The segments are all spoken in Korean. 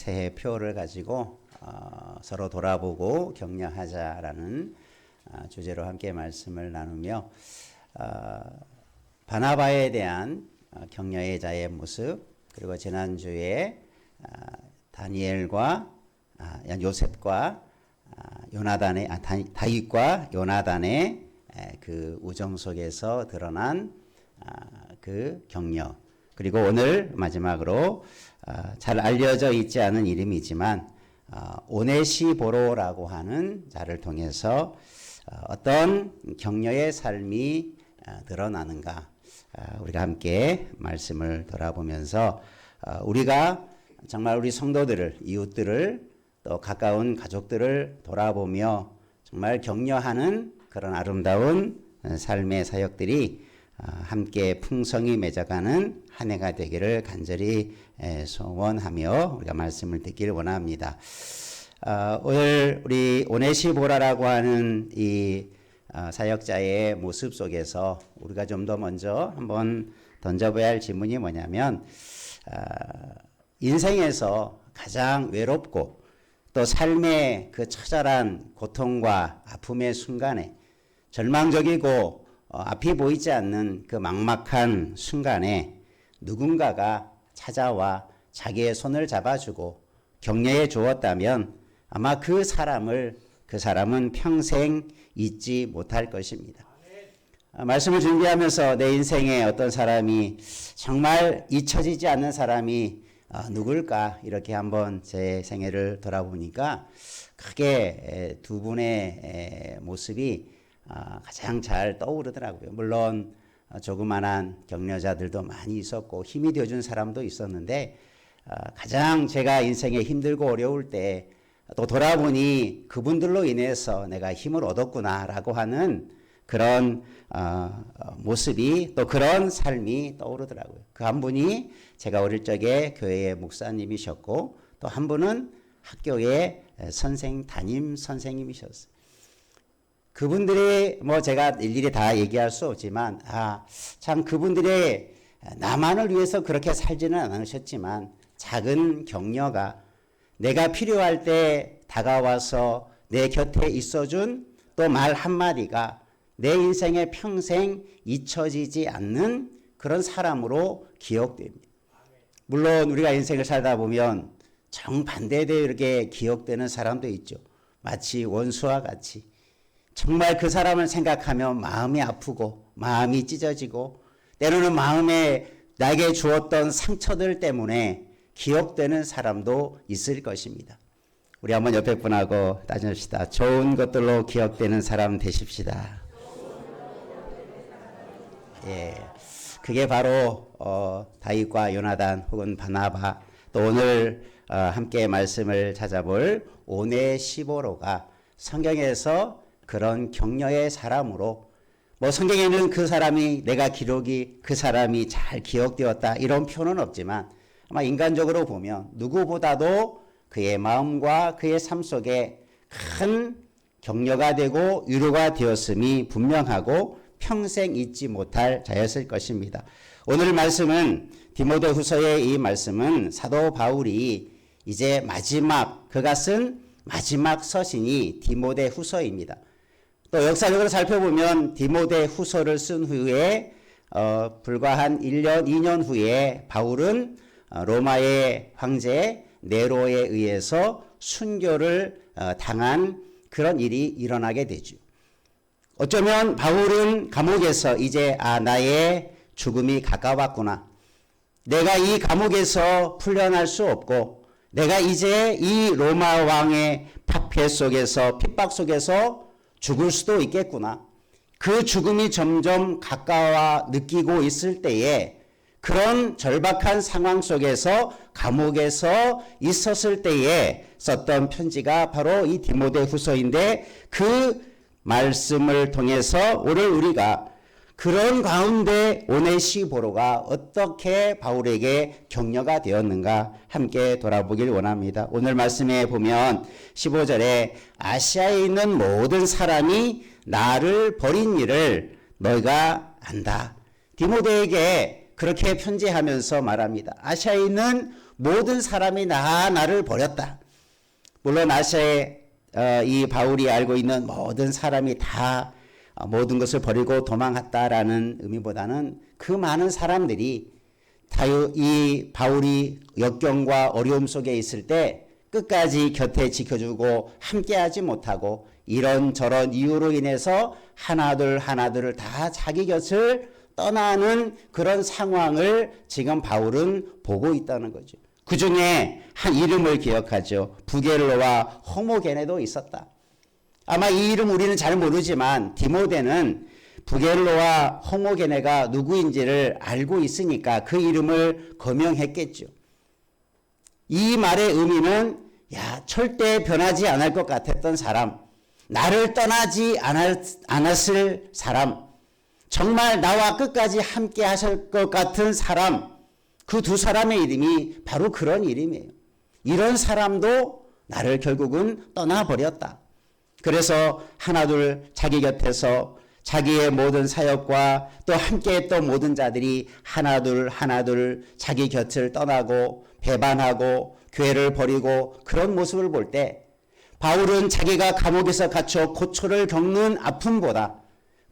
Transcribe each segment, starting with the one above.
새해 표를 가지고 서로 돌아보고 격려하자라는 주제로 함께 말씀을 나누며 바나바에 대한 격려의 자의 모습, 그리고 지난주에 다니엘과 요셉과 요나단의 다윗과 요나단의 그 우정 속에서 드러난 그 격려, 그리고 오늘 마지막으로 잘 알려져 있지 않은 이름이지만 오네시보로라고 하는 자를 통해서 어떤 격려의 삶이 드러나는가, 우리가 함께 말씀을 돌아보면서 우리가 정말 우리 성도들을, 이웃들을, 또 가까운 가족들을 돌아보며 정말 격려하는 그런 아름다운 삶의 사역들이 함께 풍성히 맺어가는 한 해가 되기를 간절히 소원하며 우리가 말씀을 듣기를 원합니다. 오늘 우리 오네시보라라고 하는 이 사역자의 모습 속에서 우리가 좀 더 먼저 한번 던져봐야 할 질문이 뭐냐면, 인생에서 가장 외롭고 또 삶의 그 처절한 고통과 아픔의 순간에, 절망적이고 앞이 보이지 않는 그 막막한 순간에 누군가가 찾아와 자기의 손을 잡아주고 격려해 주었다면 아마 그 사람은 평생 잊지 못할 것입니다. 말씀을 준비하면서 내 인생에 어떤 사람이 정말 잊혀지지 않는 사람이 누굴까 이렇게 한번 제 생애를 돌아보니까 크게 두 분의 모습이 가장 잘 떠오르더라고요. 물론 조그만한 격려자들도 많이 있었고 힘이 되어준 사람도 있었는데, 가장 제가 인생에 힘들고 어려울 때 또 돌아보니 그분들로 인해서 내가 힘을 얻었구나라고 하는 그런 모습이, 또 그런 삶이 떠오르더라고요. 그 한 분이 제가 어릴 적에 교회의 목사님이셨고, 또 한 분은 학교의 담임 선생님이셨어요. 그분들이 제가 일일이 다 얘기할 수 없지만 참 그분들이 나만을 위해서 그렇게 살지는 않으셨지만 작은 격려가 내가 필요할 때 다가와서 내 곁에 있어준 또 말 한마디가 내 인생에 평생 잊혀지지 않는 그런 사람으로 기억됩니다. 물론 우리가 인생을 살다 보면 정반대되어 이렇게 기억되는 사람도 있죠. 마치 원수와 같이 정말 그 사람을 생각하면 마음이 아프고 마음이 찢어지고, 때로는 마음에 나에게 주었던 상처들 때문에 기억되는 사람도 있을 것입니다. 우리 한번 옆에 분하고 따집시다. 좋은 것들로 기억되는 사람 되십시다. 예, 그게 바로 다윗과 요나단 혹은 바나바, 또 오늘 함께 말씀을 찾아볼 오네시보로가 성경에서 그런 격려의 사람으로, 성경에는 그 사람이 그 사람이 잘 기억되었다 이런 표현은 없지만 아마 인간적으로 보면 누구보다도 그의 마음과 그의 삶 속에 큰 격려가 되고 위로가 되었음이 분명하고 평생 잊지 못할 자였을 것입니다. 오늘 말씀은 디모데후서의 이 말씀은 사도 바울이 이제 그가 쓴 마지막 서신이 디모데후서입니다. 또 역사적으로 살펴보면 디모데후서를 쓴 후에 불과 한 1년, 2년 후에 바울은 로마의 황제 네로에 의해서 순교를 당한 그런 일이 일어나게 되죠. 어쩌면 바울은 감옥에서 이제 나의 죽음이 가까웠구나. 내가 이 감옥에서 풀려날 수 없고 내가 이제 이 로마 왕의 박해 속에서 핍박 속에서 죽을 수도 있겠구나. 그 죽음이 점점 가까워 느끼고 있을 때에, 그런 절박한 상황 속에서 감옥에서 있었을 때에 썼던 편지가 바로 이 디모데후서인데, 그 말씀을 통해서 오늘 우리가 그런 가운데 오네시보로가 어떻게 바울에게 격려가 되었는가 함께 돌아보길 원합니다. 오늘 말씀에 보면 15절에 아시아에 있는 모든 사람이 나를 버린 일을 너희가 안다. 디모데에게 그렇게 편지하면서 말합니다. 아시아에 있는 모든 사람이 나를 버렸다. 물론 아시아에 이 바울이 알고 있는 모든 사람이 다 모든 것을 버리고 도망갔다라는 의미보다는 그 많은 사람들이 이 바울이 역경과 어려움 속에 있을 때 끝까지 곁에 지켜주고 함께하지 못하고 이런저런 이유로 인해서 하나둘을 다 자기 곁을 떠나는 그런 상황을 지금 바울은 보고 있다는 거죠. 그 중에 한 이름을 기억하죠. 부겔로와 호모게네도 있었다. 아마 이 이름 우리는 잘 모르지만 디모데는 부겔로와 호모게네가 누구인지를 알고 있으니까 그 이름을 거명했겠죠. 이 말의 의미는 절대 변하지 않을 것 같았던 사람, 나를 떠나지 않았을 사람, 정말 나와 끝까지 함께 하실 것 같은 사람, 그 두 사람의 이름이 바로 그런 이름이에요. 이런 사람도 나를 결국은 떠나버렸다. 그래서 하나둘 자기 곁에서 자기의 모든 사역과 또 함께했던 모든 자들이 하나둘 자기 곁을 떠나고 배반하고 교회를 버리고 그런 모습을 볼 때 바울은 자기가 감옥에서 갇혀 고초를 겪는 아픔보다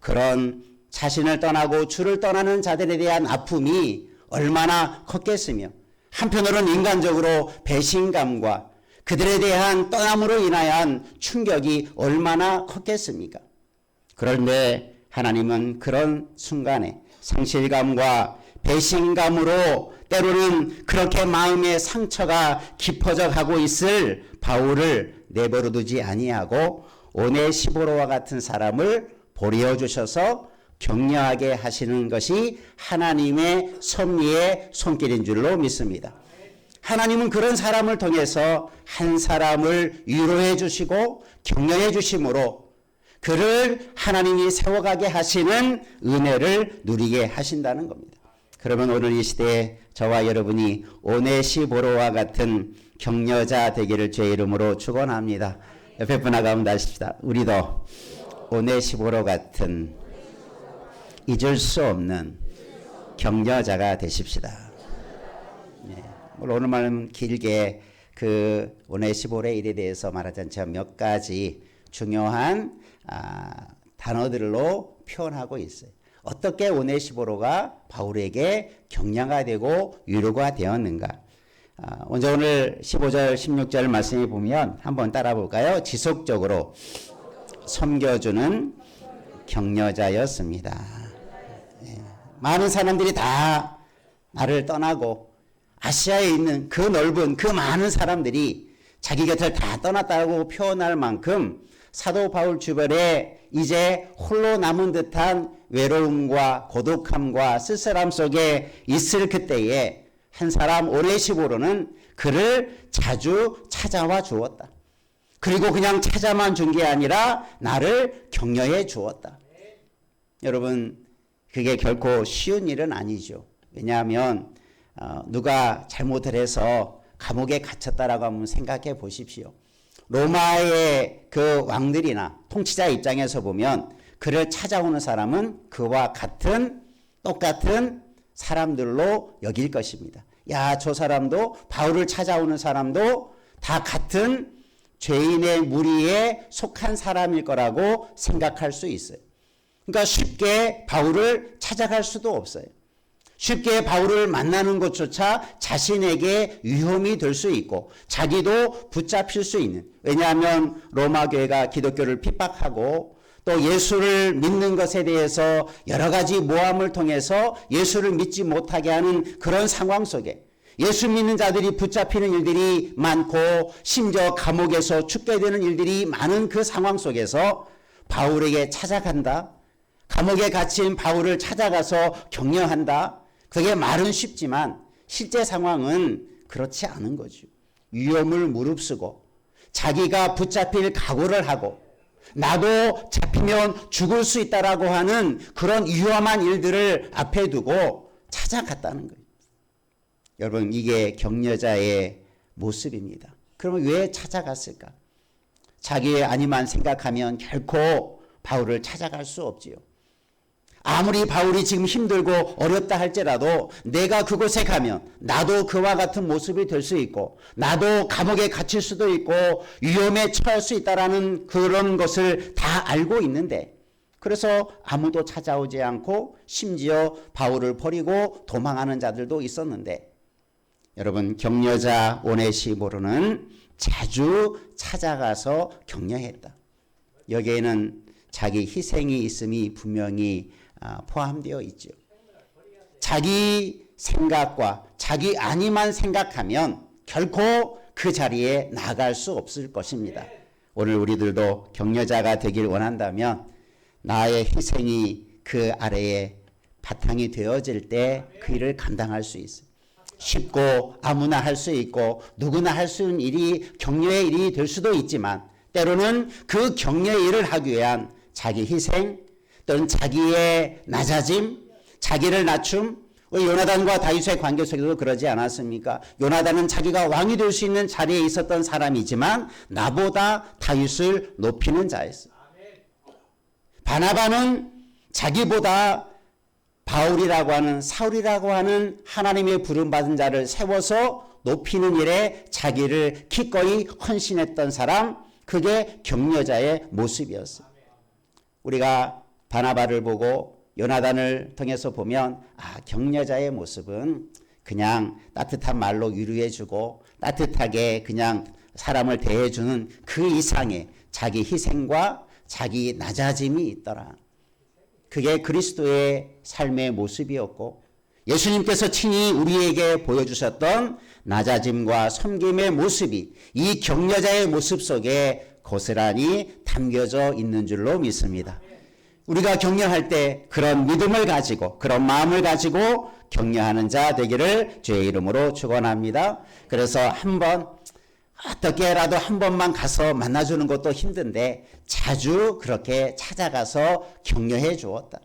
그런 자신을 떠나고 주를 떠나는 자들에 대한 아픔이 얼마나 컸겠으며 한편으로는 인간적으로 배신감과 그들에 대한 떠남으로 인한 충격이 얼마나 컸겠습니까? 그런데 하나님은 그런 순간에 상실감과 배신감으로 때로는 그렇게 마음의 상처가 깊어져 가고 있을 바울을 내버려 두지 아니하고 오네시보로와 같은 사람을 보내어 주셔서 격려하게 하시는 것이 하나님의 섭리의 손길인 줄로 믿습니다. 하나님은 그런 사람을 통해서 한 사람을 위로해 주시고 격려해 주심으로 그를 하나님이 세워가게 하시는 은혜를 누리게 하신다는 겁니다. 그러면 오늘 이 시대에 저와 여러분이 오네시보로와 같은 격려자 되기를 주의 이름으로 축원합니다. 옆에 분하고 한번 하십시다. 우리도 오네시보로 같은 잊을 수 없는 격려자가 되십시다. 네. 오늘 말은 길게 그 오네시보로의 일에 대해서 말하지 않지만 몇 가지 중요한 단어들로 표현하고 있어요. 어떻게 오네시보로가 바울에게 격려가 되고 위로가 되었는가? 먼저 오늘 15절 16절 말씀에 보면 한번 따라 볼까요? 지속적으로 섬겨주는 격려자였습니다. 많은 사람들이 다 나를 떠나고 아시아에 있는 그 넓은 그 많은 사람들이 자기 곁을 다 떠났다고 표현할 만큼 사도 바울 주변에 이제 홀로 남은 듯한 외로움과 고독함과 쓸쓸함 속에 있을 그때에 한 사람 오네시보로는 그를 자주 찾아와 주었다. 그리고 그냥 찾아만 준 게 아니라 나를 격려해 주었다. 여러분, 그게 결코 쉬운 일은 아니죠. 왜냐하면 누가 잘못을 해서 감옥에 갇혔다라고 한번 생각해 보십시오. 로마의 그 왕들이나 통치자 입장에서 보면 그를 찾아오는 사람은 그와 똑같은 사람들로 여길 것입니다. 야, 저 사람도 바울을 찾아오는 사람도 다 같은 죄인의 무리에 속한 사람일 거라고 생각할 수 있어요. 그러니까 쉽게 바울을 찾아갈 수도 없어요. 쉽게 바울을 만나는 것조차 자신에게 위험이 될 수 있고 자기도 붙잡힐 수 있는, 왜냐하면 로마 교회가 기독교를 핍박하고 또 예수를 믿는 것에 대해서 여러 가지 모함을 통해서 예수를 믿지 못하게 하는 그런 상황 속에 예수 믿는 자들이 붙잡히는 일들이 많고 심지어 감옥에서 죽게 되는 일들이 많은 그 상황 속에서 바울에게 찾아간다. 감옥에 갇힌 바울을 찾아가서 격려한다. 그게 말은 쉽지만 실제 상황은 그렇지 않은 거죠. 위험을 무릅쓰고 자기가 붙잡힐 각오를 하고 나도 잡히면 죽을 수 있다라고 하는 그런 위험한 일들을 앞에 두고 찾아갔다는 거예요. 여러분, 이게 격려자의 모습입니다. 그러면 왜 찾아갔을까? 자기의 안위만 생각하면 결코 바울을 찾아갈 수 없지요. 아무리 바울이 지금 힘들고 어렵다 할지라도 내가 그곳에 가면 나도 그와 같은 모습이 될 수 있고 나도 감옥에 갇힐 수도 있고 위험에 처할 수 있다라는 그런 것을 다 알고 있는데 그래서 아무도 찾아오지 않고 심지어 바울을 버리고 도망하는 자들도 있었는데 여러분 격려자 오네시모로는 자주 찾아가서 격려했다. 여기에는 자기 희생이 있음이 분명히 포함되어 있죠. 자기 생각과 자기 안위만 생각하면 결코 그 자리에 나갈 수 없을 것입니다. 오늘 우리들도 격려자가 되길 원한다면 나의 희생이 그 아래에 바탕이 되어질 때 그 일을 감당할 수 있어요. 쉽고 아무나 할 수 있고 누구나 할 수 있는 일이 격려의 일이 될 수도 있지만 때로는 그 격려의 일을 하기 위한 자기 희생 또는 자기의 낮아짐, 자기를 낮춤, 요나단과 다윗의 관계 속에서도 그러지 않았습니까? 요나단은 자기가 왕이 될 수 있는 자리에 있었던 사람이지만 나보다 다윗을 높이는 자였어요. 바나바는 자기보다 바울이라고 하는 사울이라고 하는 하나님의 부름받은 자를 세워서 높이는 일에 자기를 기꺼이 헌신했던 사람, 그게 격려자의 모습이었어요. 우리가 바나바를 보고 요나단을 통해서 보면 격려자의 모습은 그냥 따뜻한 말로 위로해주고 따뜻하게 그냥 사람을 대해주는 그 이상의 자기 희생과 자기 낮아짐이 있더라. 그게 그리스도의 삶의 모습이었고 예수님께서 친히 우리에게 보여주셨던 낮아짐과 섬김의 모습이 이 격려자의 모습 속에 고스란히 담겨져 있는 줄로 믿습니다. 우리가 격려할 때 그런 믿음을 가지고 그런 마음을 가지고 격려하는 자 되기를 주의 이름으로 축원합니다. 그래서 한번 어떻게라도 한 번만 가서 만나주는 것도 힘든데 자주 그렇게 찾아가서 격려해 주었다.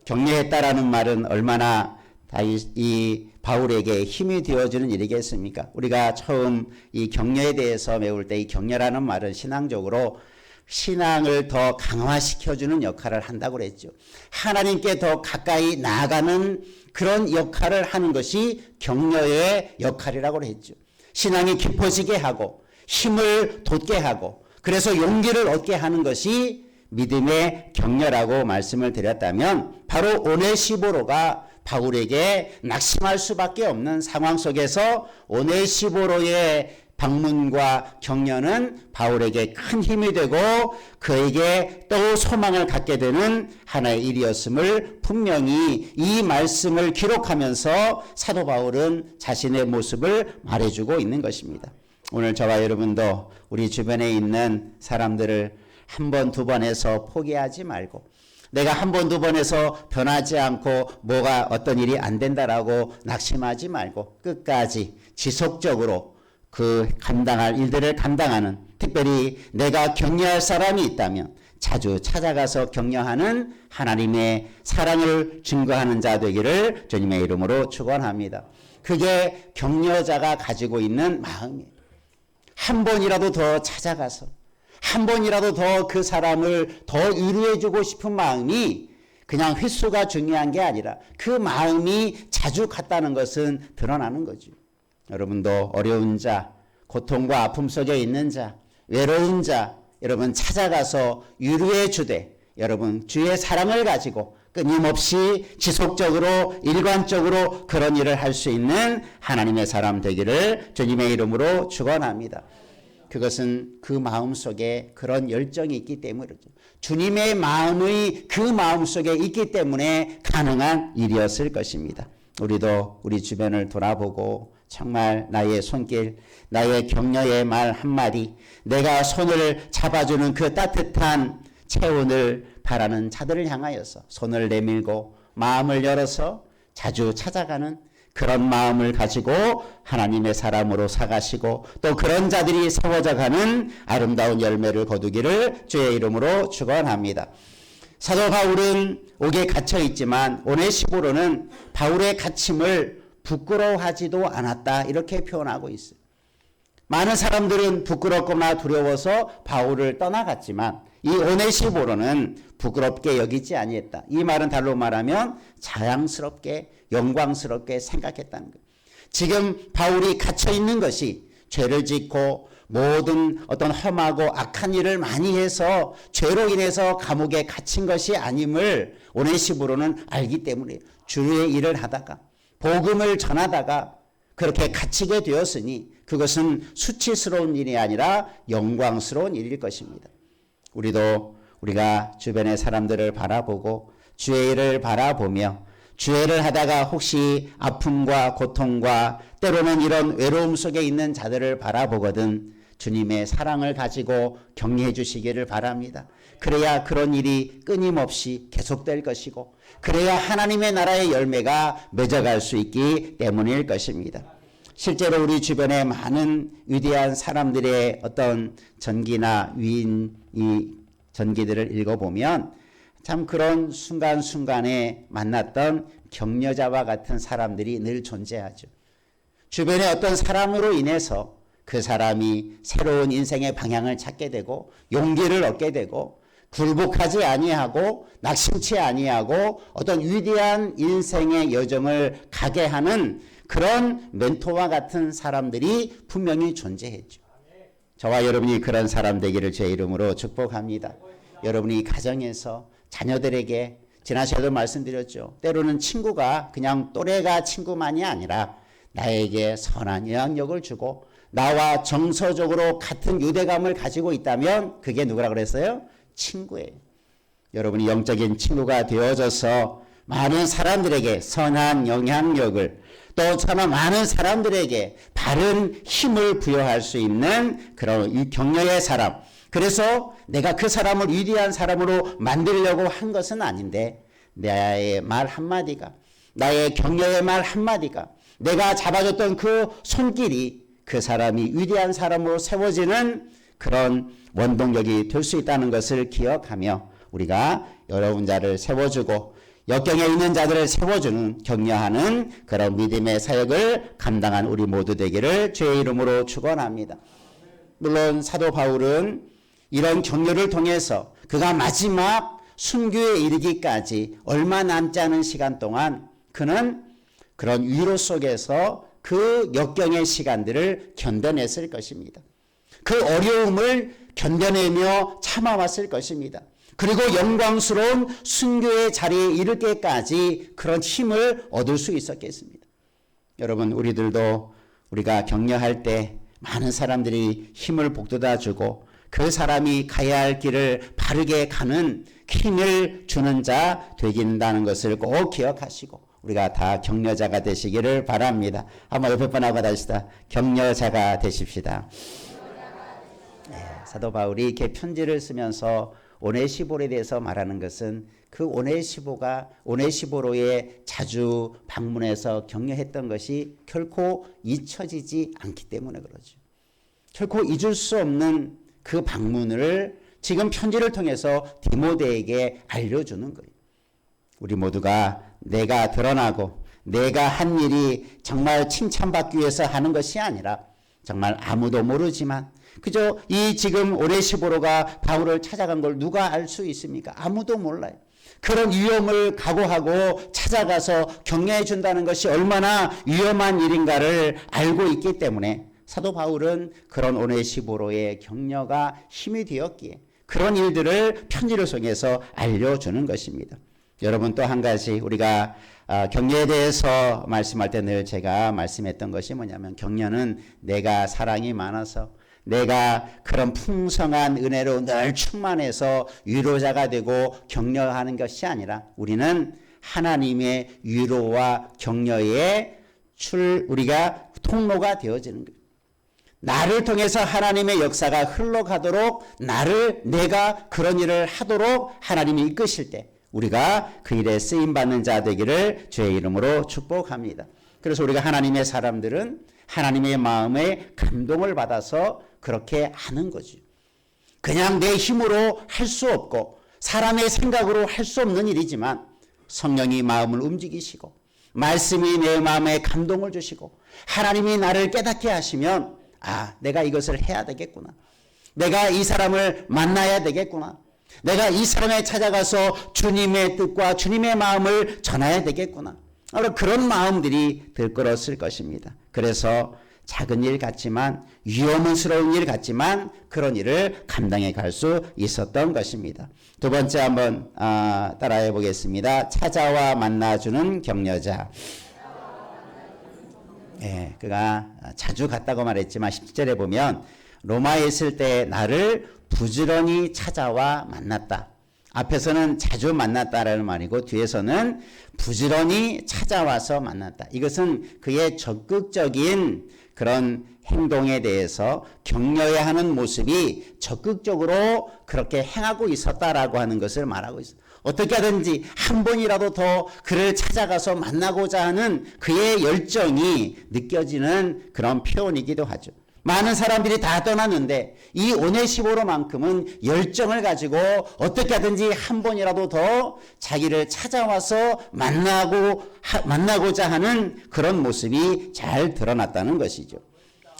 격려했다라는 말은 얼마나 이 바울에게 힘이 되어주는 일이겠습니까? 우리가 처음 이 격려에 대해서 배울 때 이 격려라는 말은 신앙적으로 신앙을 더 강화시켜주는 역할을 한다고 그랬죠. 하나님께 더 가까이 나아가는 그런 역할을 하는 것이 격려의 역할이라고 했죠. 신앙이 깊어지게 하고 힘을 돋게 하고 그래서 용기를 얻게 하는 것이 믿음의 격려라고 말씀을 드렸다면 바로 오네시보로가 바울에게 낙심할 수밖에 없는 상황 속에서 오네시보로의 방문과 격려는 바울에게 큰 힘이 되고 그에게 또 소망을 갖게 되는 하나의 일이었음을 분명히 이 말씀을 기록하면서 사도 바울은 자신의 모습을 말해주고 있는 것입니다. 오늘 저와 여러분도 우리 주변에 있는 사람들을 한 번, 두 번 해서 포기하지 말고 내가 한 번, 두 번 해서 변하지 않고 뭐가 어떤 일이 안 된다라고 낙심하지 말고 끝까지 지속적으로 그 감당할 일들을 감당하는 특별히 내가 격려할 사람이 있다면 자주 찾아가서 격려하는 하나님의 사랑을 증거하는 자 되기를 주님의 이름으로 축원합니다. 그게 격려자가 가지고 있는 마음이에요. 한 번이라도 더 찾아가서 한 번이라도 더 그 사람을 더 위로해주고 싶은 마음이 그냥 횟수가 중요한 게 아니라 그 마음이 자주 갔다는 것은 드러나는 거죠. 여러분도 어려운 자, 고통과 아픔 속에 있는 자, 외로운 자 여러분 찾아가서 위로해 주되 여러분 주의 사랑을 가지고 끊임없이 지속적으로 일관적으로 그런 일을 할 수 있는 하나님의 사람 되기를 주님의 이름으로 축원합니다. 그것은 그 마음 속에 그런 열정이 있기 때문이죠. 주님의 마음의 그 마음 속에 있기 때문에 가능한 일이었을 것입니다. 우리도 우리 주변을 돌아보고 정말 나의 손길, 나의 격려의 말 한마디, 내가 손을 잡아주는 그 따뜻한 체온을 바라는 자들을 향하여서 손을 내밀고 마음을 열어서 자주 찾아가는 그런 마음을 가지고 하나님의 사람으로 사가시고 또 그런 자들이 세워져 가는 아름다운 열매를 거두기를 주의 이름으로 축원합니다. 사도 바울은 옥에 갇혀 있지만 오네시보로는 바울의 갇힘을 부끄러워하지도 않았다 이렇게 표현하고 있어요. 많은 사람들은 부끄럽거나 두려워서 바울을 떠나갔지만 이 오네시보로는 부끄럽게 여기지 아니했다. 이 말은 달로 말하면 자랑스럽게 영광스럽게 생각했다는 거예요. 지금 바울이 갇혀 있는 것이 죄를 짓고 모든 어떤 험하고 악한 일을 많이 해서 죄로 인해서 감옥에 갇힌 것이 아님을 오네시보로는 알기 때문에 주의 일을 하다가 복음을 전하다가 그렇게 갇히게 되었으니 그것은 수치스러운 일이 아니라 영광스러운 일일 것입니다. 우리가 주변의 사람들을 바라보고 주의 일을 바라보며 주의 일을 하다가 혹시 아픔과 고통과 때로는 이런 외로움 속에 있는 자들을 바라보거든 주님의 사랑을 가지고 격려해 주시기를 바랍니다. 그래야 그런 일이 끊임없이 계속될 것이고 그래야 하나님의 나라의 열매가 맺어갈 수 있기 때문일 것입니다. 실제로 우리 주변에 많은 위대한 사람들의 어떤 전기나 위인 이 전기들을 읽어보면 참 그런 순간순간에 만났던 격려자와 같은 사람들이 늘 존재하죠. 주변의 어떤 사람으로 인해서 그 사람이 새로운 인생의 방향을 찾게 되고 용기를 얻게 되고 굴복하지 아니하고 낙심치 아니하고 어떤 위대한 인생의 여정을 가게 하는 그런 멘토와 같은 사람들이 분명히 존재했죠. 저와 여러분이 그런 사람 되기를 제 이름으로 축복합니다. 여러분이 가정에서 자녀들에게 지난주에도 말씀드렸죠. 때로는 친구가 그냥 또래가 친구만이 아니라 나에게 선한 영향력을 주고 나와 정서적으로 같은 유대감을 가지고 있다면 그게 누구라 그랬어요? 친구예요. 여러분이 영적인 친구가 되어져서 많은 사람들에게 선한 영향력을 또 저는 많은 사람들에게 바른 힘을 부여할 수 있는 그런 격려의 사람. 그래서 내가 그 사람을 위대한 사람으로 만들려고 한 것은 아닌데 나의 말 한마디가 나의 격려의 말 한마디가 내가 잡아줬던 그 손길이 그 사람이 위대한 사람으로 세워지는 그런 원동력이 될 수 있다는 것을 기억하며 우리가 여러분 자를 세워주고 역경에 있는 자들을 세워주는 격려하는 그런 믿음의 사역을 감당한 우리 모두 되기를 주의 이름으로 축원합니다. 물론 사도 바울은 이런 격려를 통해서 그가 마지막 순교에 이르기까지 얼마 남지 않은 시간 동안 그는 그런 위로 속에서 그 역경의 시간들을 견뎌냈을 것입니다. 그 어려움을 견뎌내며 참아왔을 것입니다. 그리고 영광스러운 순교의 자리에 이를 때까지 그런 힘을 얻을 수 있었겠습니다. 여러분 우리들도 우리가 격려할 때 많은 사람들이 힘을 북돋아 주고 그 사람이 가야 할 길을 바르게 가는 힘을 주는 자 되긴다는 것을 꼭 기억하시고 우리가 다 격려자가 되시기를 바랍니다. 한번 옆에 분하고 다시다. 격려자가 되십시다. 네, 사도 바울이 이렇게 편지를 쓰면서 오네시보로에 대해서 말하는 것은 그 오네시보로에 자주 방문해서 격려했던 것이 결코 잊혀지지 않기 때문에 그러죠. 결코 잊을 수 없는 그 방문을 지금 편지를 통해서 디모데에게 알려주는 거예요. 우리 모두가 내가 드러나고 내가 한 일이 정말 칭찬받기 위해서 하는 것이 아니라 정말 아무도 모르지만 그저 이 지금 오네시보로가 바울을 찾아간 걸 누가 알 수 있습니까? 아무도 몰라요. 그런 위험을 각오하고 찾아가서 격려해 준다는 것이 얼마나 위험한 일인가를 알고 있기 때문에 사도 바울은 그런 오네시보로의 격려가 힘이 되었기에 그런 일들을 편지를 통해서 알려주는 것입니다. 여러분 또 한 가지 우리가 격려에 대해서 말씀할 때 늘 제가 말씀했던 것이 뭐냐면 격려는 내가 사랑이 많아서 내가 그런 풍성한 은혜로 늘 충만해서 위로자가 되고 격려하는 것이 아니라 우리는 하나님의 위로와 격려의 우리가 통로가 되어지는 거예요. 나를 통해서 하나님의 역사가 흘러가도록 내가 그런 일을 하도록 하나님이 이끄실 때 우리가 그 일에 쓰임받는 자 되기를 주의 이름으로 축복합니다. 그래서 우리가 하나님의 사람들은 하나님의 마음에 감동을 받아서 그렇게 하는 거죠. 그냥 내 힘으로 할 수 없고 사람의 생각으로 할 수 없는 일이지만 성령이 마음을 움직이시고 말씀이 내 마음에 감동을 주시고 하나님이 나를 깨닫게 하시면 내가 이것을 해야 되겠구나. 내가 이 사람을 만나야 되겠구나. 내가 이 사람에 찾아가서 주님의 뜻과 주님의 마음을 전해야 되겠구나. 바로 그런 마음들이 들끓었을 것입니다. 그래서 작은 일 같지만 위험스러운 일 같지만 그런 일을 감당해 갈 수 있었던 것입니다. 두 번째 한번 따라해 보겠습니다. 찾아와 만나주는 격려자. 예, 그가 자주 갔다고 말했지만 17절에 보면 로마에 있을 때 나를 부지런히 찾아와 만났다. 앞에서는 자주 만났다라는 말이고 뒤에서는 부지런히 찾아와서 만났다. 이것은 그의 적극적인 그런 행동에 대해서 격려해야 하는 모습이 적극적으로 그렇게 행하고 있었다라고 하는 것을 말하고 있습니다. 어떻게 하든지 한 번이라도 더 그를 찾아가서 만나고자 하는 그의 열정이 느껴지는 그런 표현이기도 하죠. 많은 사람들이 다 떠났는데 이 오네시모로만큼은 열정을 가지고 어떻게 하든지 한 번이라도 더 자기를 찾아와서 만나고자 하는 그런 모습이 잘 드러났다는 것이죠.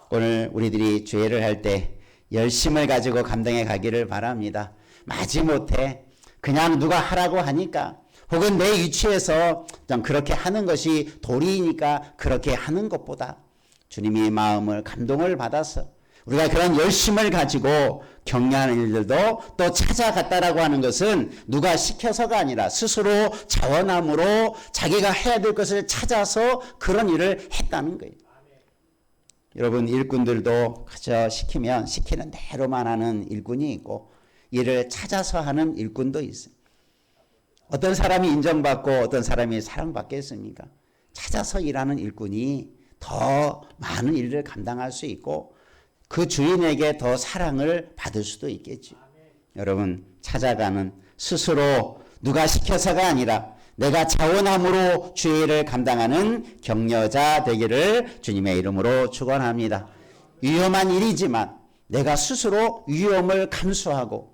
오늘 우리들이 죄를 할 때 열심을 가지고 감당해 가기를 바랍니다. 마지못해 그냥 누가 하라고 하니까 혹은 내 위치에서 그렇게 하는 것이 도리이니까 그렇게 하는 것보다 주님이 마음을 감동을 받아서 우리가 그런 열심을 가지고 격려하는 일들도 또 찾아갔다라고 하는 것은 누가 시켜서가 아니라 스스로 자원함으로 자기가 해야 될 것을 찾아서 그런 일을 했다는 거예요. 여러분 일꾼들도 그저 시키면 시키는 대로만 하는 일꾼이 있고 일을 찾아서 하는 일꾼도 있어요. 어떤 사람이 인정받고 어떤 사람이 사랑받겠습니까? 찾아서 일하는 일꾼이 더 많은 일을 감당할 수 있고 그 주인에게 더 사랑을 받을 수도 있겠죠. 여러분 찾아가는 스스로 누가 시켜서가 아니라 내가 자원함으로 주의 일을 감당하는 격려자 되기를 주님의 이름으로 축원합니다. 위험한 일이지만 내가 스스로 위험을 감수하고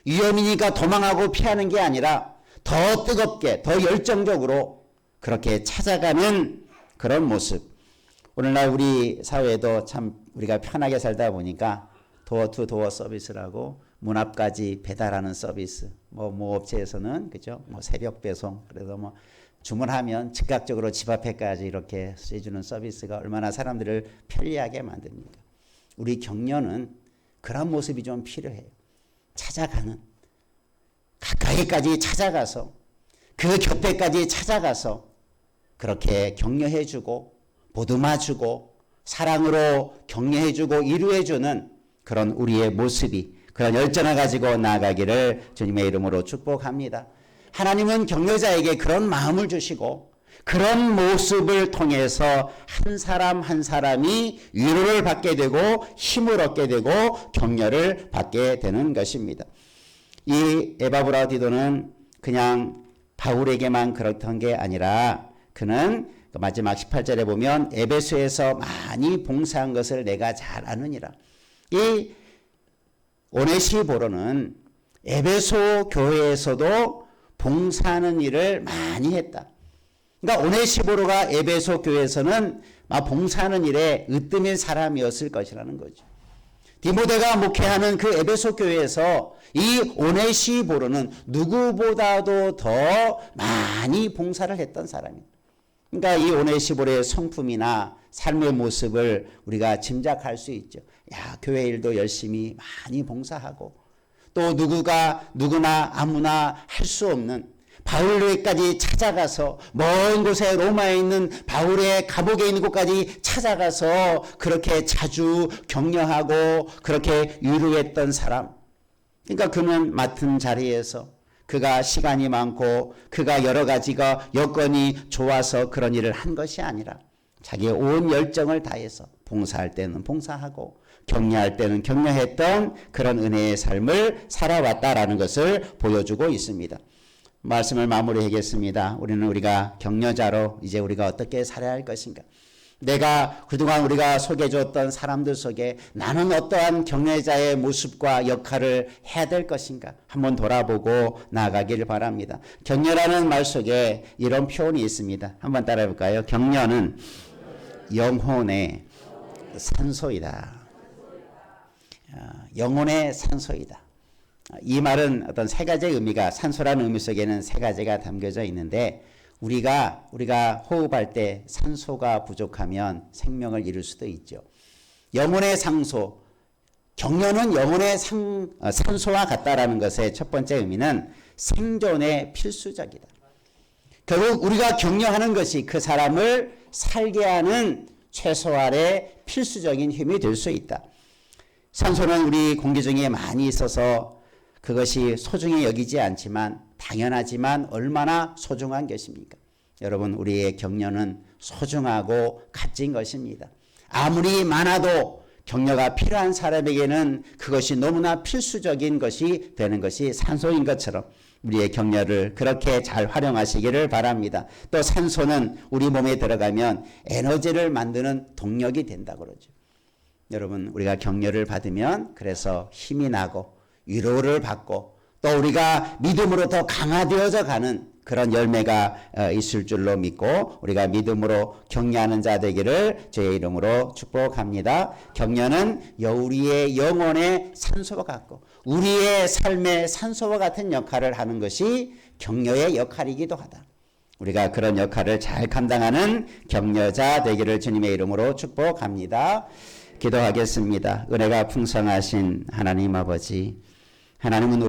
위험이니까 도망하고 피하는 게 아니라 더 뜨겁게 더 열정적으로 그렇게 찾아가는 그런 모습. 오늘날 우리 사회에도 참 우리가 편하게 살다 보니까 도어 투 도어 서비스라고 문 앞까지 배달하는 서비스. 뭐 업체에서는 그죠? 뭐 새벽 배송. 그래서 뭐 주문하면 즉각적으로 집 앞에까지 이렇게 해주는 서비스가 얼마나 사람들을 편리하게 만듭니까? 우리 격려는 그런 모습이 좀 필요해요. 찾아가는 가까이까지 찾아가서 그 곁에까지 찾아가서 그렇게 격려해주고 보듬어주고 사랑으로 격려해주고 위로해주는 그런 우리의 모습이 그런 열정을 가지고 나아가기를 주님의 이름으로 축복합니다. 하나님은 격려자에게 그런 마음을 주시고 그런 모습을 통해서 한 사람 한 사람이 위로를 받게 되고 힘을 얻게 되고 격려를 받게 되는 것입니다. 이 에바브라디도는 그냥 바울에게만 그렇던 게 아니라 그는 마지막 18절에 보면 에베소에서 많이 봉사한 것을 내가 잘 아느니라. 이 오네시보로는 에베소 교회에서도 봉사하는 일을 많이 했다. 그러니까 오네시보로가 에베소 교회에서는 봉사하는 일에 으뜸인 사람이었을 것이라는 거죠. 디모데가 목회하는 그 에베소 교회에서 이 오네시보로는 누구보다도 더 많이 봉사를 했던 사람입니다. 그러니까 이 오네시보로의 성품이나 삶의 모습을 우리가 짐작할 수 있죠. 야, 교회 일도 열심히 많이 봉사하고 또 누구나 아무나 할 수 없는 바울에까지 찾아가서 먼 곳에 로마에 있는 바울의 감옥에 있는 곳까지 찾아가서 그렇게 자주 격려하고 그렇게 위로했던 사람. 그러니까 그는 맡은 자리에서 그가 시간이 많고 그가 여러 가지가 여건이 좋아서 그런 일을 한 것이 아니라 자기의 온 열정을 다해서 봉사할 때는 봉사하고 격려할 때는 격려했던 그런 은혜의 삶을 살아왔다라는 것을 보여주고 있습니다. 말씀을 마무리하겠습니다. 우리가 격려자로 이제 우리가 어떻게 살아야 할 것인가? 내가 그동안 우리가 소개해줬던 사람들 속에 나는 어떠한 격려자의 모습과 역할을 해야 될 것인가? 한번 돌아보고 나아가기를 바랍니다. 격려라는 말 속에 이런 표현이 있습니다. 한번 따라해 볼까요? 격려는 영혼의 산소이다. 영혼의 산소이다. 이 말은 어떤 세 가지의 의미가, 산소라는 의미 속에는 세 가지가 담겨져 있는데, 우리가 호흡할 때 산소가 부족하면 생명을 잃을 수도 있죠. 영혼의 상소, 격려는 영혼의 산소와 같다라는 것의 첫 번째 의미는 생존에 필수적이다. 결국 우리가 격려하는 것이 그 사람을 살게 하는 최소한의 필수적인 힘이 될 수 있다. 산소는 우리 공기 중에 많이 있어서 그것이 소중히 여기지 않지만, 당연하지만 얼마나 소중한 것입니까? 여러분, 우리의 격려는 소중하고 값진 것입니다. 아무리 많아도 격려가 필요한 사람에게는 그것이 너무나 필수적인 것이 되는 것이 산소인 것처럼 우리의 격려를 그렇게 잘 활용하시기를 바랍니다. 또 산소는 우리 몸에 들어가면 에너지를 만드는 동력이 된다고 그러죠. 여러분, 우리가 격려를 받으면 그래서 힘이 나고 위로를 받고 또 우리가 믿음으로 더 강화되어져 가는 그런 열매가 있을 줄로 믿고, 우리가 믿음으로 격려하는 자 되기를 주의 이름으로 축복합니다. 격려는 우리의 영혼의 산소와 같고 우리의 삶의 산소와 같은 역할을 하는 것이 격려의 역할이기도 하다. 우리가 그런 역할을 잘 감당하는 격려자 되기를 주님의 이름으로 축복합니다. 기도하겠습니다. 은혜가 풍성하신 하나님 아버지, 하나님은